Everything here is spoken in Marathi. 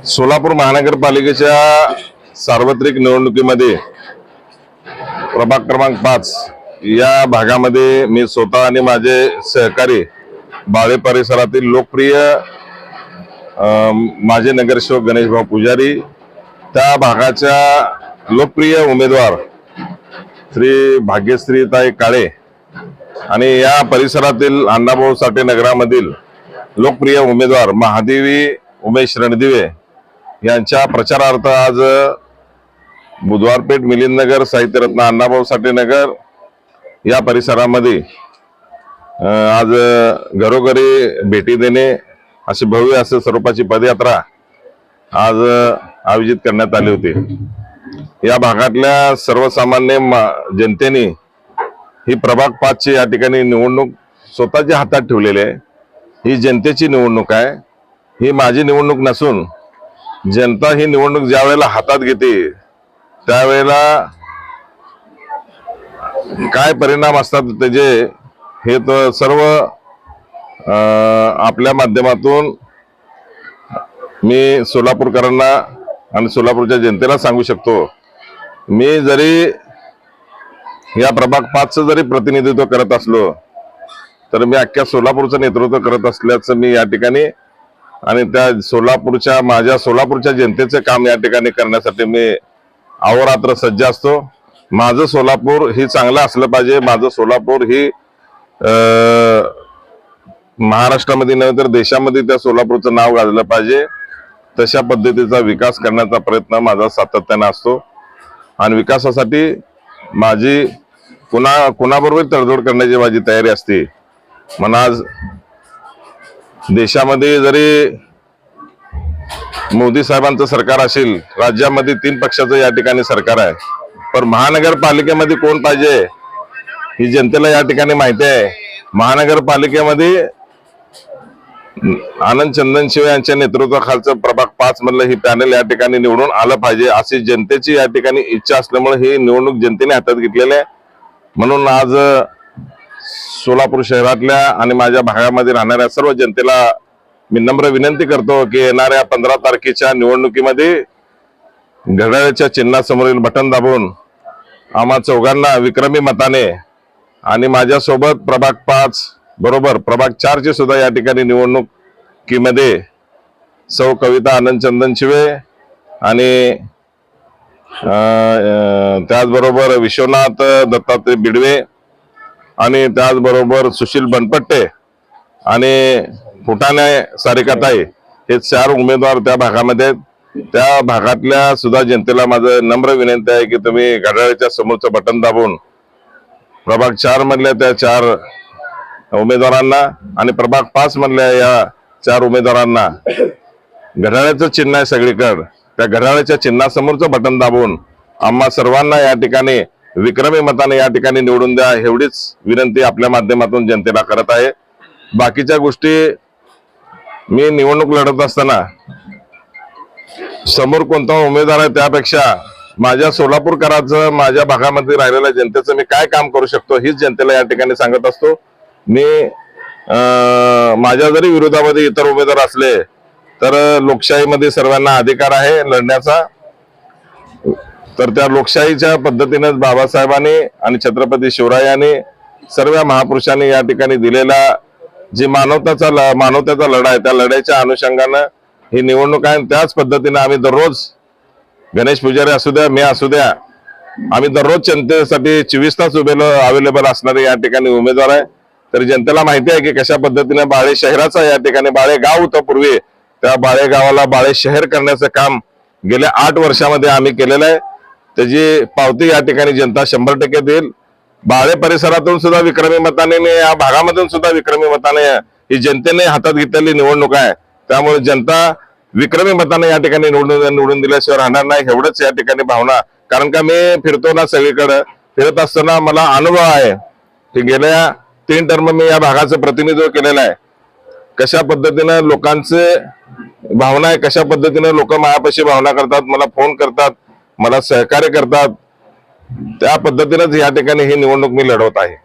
सोलापूर महानगरपालिकेच्या सार्वत्रिक निवडणुकीमध्ये प्रभाग क्रमांक 5 या भागामध्ये मी स्वतः आणि माझे सहकारी बाळे परिसरातील लोकप्रिय माझे नगरसेवक गणेशभाऊ पुजारी, त्या भागाच्या लोकप्रिय उमेदवार श्री भाग्यश्रीताई काळे आणि या परिसरातील अण्णाभाऊ साठे नगरामधील लोकप्रिय उमेदवार महादेवी उमेश रणदिवे यांच्या प्रचारार्थ आज बुधवारपेठ मिलिंदनगर साहित्यरत्न अण्णाभाऊ साठे नगर या परिसरामध्ये आज घरोघरी भेटी देणे अशी भव्य असे स्वरूपाची पदयात्रा आज आयोजित करण्यात आली होती। या भागातल्या सर्वसामान्य जनतेने ही प्रभाग 5 ची या ठिकाणी निवडणूक स्वतःच्या हातात ठेवलेली आहे। ही जनतेची निवडणूक आहे, ही माझी निवडणूक नसून जनता ही निवडणूक ज्या वेळेला हातात घेते त्यावेळेला काय परिणाम असतात त्याचे हे तर सर्व आपल्या माध्यमातून मी सोलापूरकरांना आणि सोलापूरच्या जनतेला सांगू शकतो। मी जरी या प्रभाग 5चं जरी प्रतिनिधित्व करत असलो तर मी अख्ख्या सोलापूरचं नेतृत्व करत असल्याचं मी या ठिकाणी आणि त्या माझ्या सोलापूरच्या जनतेचे काम या ठिकाणी करण्यासाठी मी अहोरात्र सज्ज असतो। माझं सोलापूर ही चांगलं असलं पाहिजे, माझं सोलापूर ही महाराष्ट्रामध्ये नव्हे तर देशामध्ये त्या सोलापूरचं नाव गाजलं पाहिजे, तशा पद्धतीचा विकास करण्याचा प्रयत्न माझा सातत्याने असतो। आणि विकासासाठी माझी कुणाबरोबर तडजोड करण्याची माझी तयारी असते। म्हणून आज देशामध्ये जरी मोदी साहेबांचं सरकार असेल, राज्यामध्ये 3 पक्षाचं या ठिकाणी सरकार आहे, पण महानगरपालिकेमध्ये कोण पाहिजे ही जनतेला या ठिकाणी माहिती आहे। महानगरपालिकेमध्ये आनंद चंदनशिवे यांच्या नेतृत्वाखालचं प्रभाग 5 मधलं ही पॅनल या ठिकाणी निवडून आलं पाहिजे अशी जनतेची या ठिकाणी इच्छा असल्यामुळे ही निवडणूक जनतेने हातात घेतलेली आहे। म्हणून आज सोलापूर शहरातल्या आणि माझ्या भागामध्ये राहणाऱ्या सर्व जनतेला मी नम्र विनंती करतो की येणाऱ्या 15 तारखेच्या निवडणुकीमध्ये घड्याळाच्या चिन्हासमोरील बटन दाबून आम्हा चौघांना विक्रमी मताने आणि माझ्यासोबत प्रभाग 5 बरोबर प्रभाग 4 ची सुद्धा या ठिकाणी निवडणुकीमध्ये सौ कविता आनंद चंदनशिवे आणि त्याचबरोबर विश्वनाथ दत्तात्रय बिडवे आणि त्याचबरोबर सुशील बनपट्टे आणि फुटाणे सारिकाताई हे 4 उमेदवार त्या भागामध्ये आहेत। त्या भागातल्या सुद्धा जनतेला माझं नम्र विनंती आहे की तुम्ही घड्याळाच्या समोरचं बटन दाबून प्रभाग 4 मधल्या त्या 4 उमेदवारांना आणि प्रभाग 5 मधल्या या 4 उमेदवारांना घड्याळाचं चिन्ह आहे सगळीकडे, त्या घड्याळाच्या चिन्हासमोरचं बटन दाबून आम्हा सर्वांना या ठिकाणी विक्रमी मताने या ठिकाणी निवडून द्या एवढीच विनंती आपल्या माध्यमातून जनतेला करत आहे। बाकीच्या गोष्टी मी निवडणूक लढत असताना समोर कोणता उमेदवार आहे त्यापेक्षा माझ्या सोलापूरकरांचं, माझ्या भागामध्ये राहिलेल्या जनतेचं मी काय काम करू शकतो हीच जनतेला या ठिकाणी सांगत असतो। मी माझ्या जरी विरोधामध्ये इतर उमेदवार असले तर लोकशाहीमध्ये सर्वांना अधिकार आहे लढण्याचा, तर त्या लोकशाहीच्या पद्धतीनेच बाबासाहेबांनी आणि छत्रपती शिवरायांनी सर्व महापुरुषांनी या ठिकाणी दिलेला जी मानवतेचा लढा आहे त्या लढ्याच्या अनुषंगाने ही निवडणूक आहे। त्याच पद्धतीने आम्ही दररोज गणेश पुजारी असू द्या, मी असू द्या, आम्ही दररोज जनतेसाठी 24 तास अवेलेबल असणारे या ठिकाणी उमेदवार आहे। तर जनतेला माहिती आहे की कशा पद्धतीने बाळे शहराचा या ठिकाणी बाळे गाव होतं पूर्वी, त्या बाळे गावाला बाळे शहर करण्याचं काम गेल्या 8 वर्षामध्ये आम्ही केलेलं आहे। त्याची पावती या ठिकाणी जनता 100% देईल। बाळे परिसरातून सुद्धा विक्रमी मताने, या भागामधून सुद्धा विक्रमी मताने ही जनतेने हातात घेतलेली निवडणूक आहे, त्यामुळे जनता विक्रमी मताने या ठिकाणी निवडून दिल्याशिवाय राहणार नाही एवढंच या ठिकाणी भावना। कारण का मी फिरतो ना सगळीकडे, फिरत असताना मला अनुभव आहे की गेल्या 3 टर्म मी या भागाचं प्रतिनिधित्व केलेलं आहे। कशा पद्धतीने लोकांचे भावना आहे, कशा पद्धतीने लोक माझ्यापाशी भावना करतात, मला फोन करतात, मला सहकार्य करतात, त्या पद्धतीनेच या ठिकाणी ही निवडणूक मी लढवत आहे।